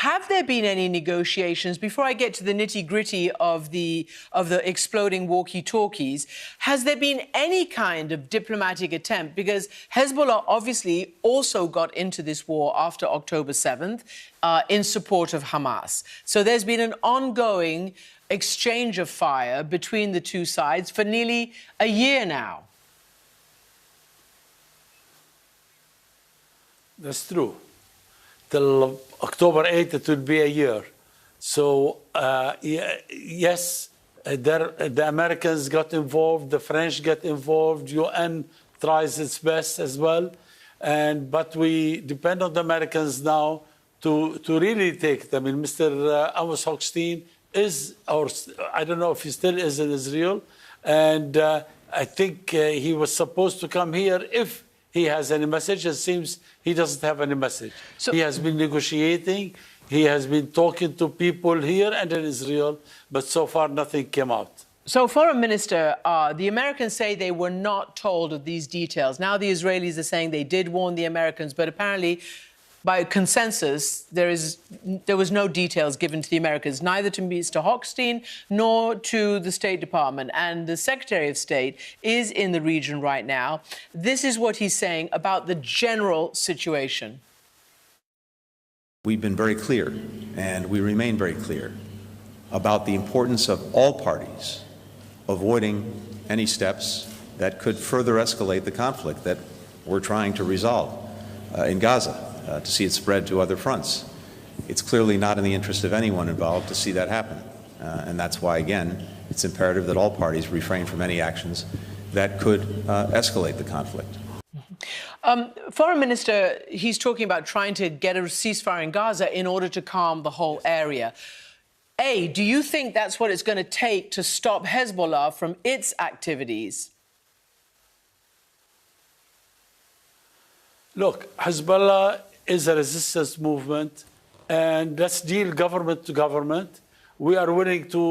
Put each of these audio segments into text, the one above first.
have there been any negotiations, before I get to the nitty-gritty of the exploding walkie-talkies, has there been any kind of diplomatic attempt? Because Hezbollah obviously also got into this war after October 7th in support of Hamas. So there's been an ongoing exchange of fire between the two sides for nearly a year now. That's true. Till October 8th, it will be a year. So, yes, the Americans got involved, the French got involved, UN tries its best as well. But we depend on the Americans now to really take them. I mean, Mr. Amos Hochstein is, or I don't know if he still is in Israel, and I think he was supposed to come here if he has any message. It seems he doesn't have any message. So he has been negotiating, he has been talking to people here and in Israel, but so far nothing came out. So, Foreign Minister, the Americans say they were not told of these details. Now the Israelis are saying they did warn the Americans, but apparently, by consensus, there was no details given to the Americans, neither to Mr. Hochstein nor to the State Department. And the Secretary of State is in the region right now. This is what he's saying about the general situation. We've been very clear, and we remain very clear, about the importance of all parties avoiding any steps that could further escalate the conflict that we're trying to resolve in Gaza. To see it spread to other fronts. It's clearly not in the interest of anyone involved to see that happen. And that's why, again, it's imperative that all parties refrain from any actions that could escalate the conflict. Foreign Minister, he's talking about trying to get a ceasefire in Gaza in order to calm the whole area. Do you think that's what it's going to take to stop Hezbollah from its activities? Look, Hezbollah is a resistance movement, and let's deal government to government. We are willing to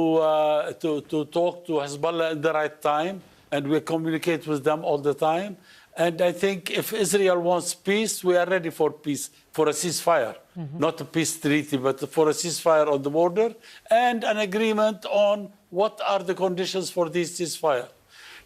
talk to Hezbollah at the right time, and we communicate with them all the time. And I think if Israel wants peace, we are ready for peace, for a ceasefire. Not a peace treaty, but for a ceasefire on the border and an agreement on what are the conditions for this ceasefire.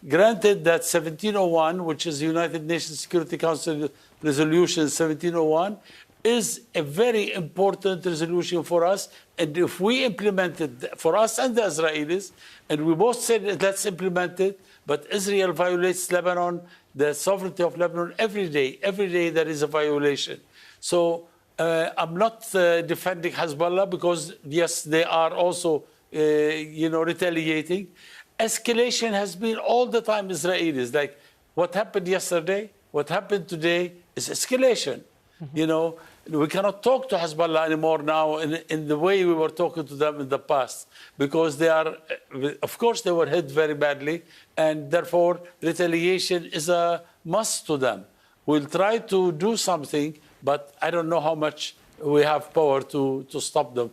Granted that 1701, which is the United Nations Security Council Resolution 1701, is a very important resolution for us. And if we implement it for us and the Israelis, and we both said let's implement it, but Israel violates Lebanon, the sovereignty of Lebanon every day. Every day there is a violation. So I'm not defending Hezbollah because, yes, they are also, retaliating. Escalation has been all the time Israelis. Like what happened yesterday, what happened today is escalation. We cannot talk to Hezbollah anymore now in the way we were talking to them in the past, because they are, of course, they were hit very badly, and therefore retaliation is a must to them. We'll try to do something, but I don't know how much we have power to stop them.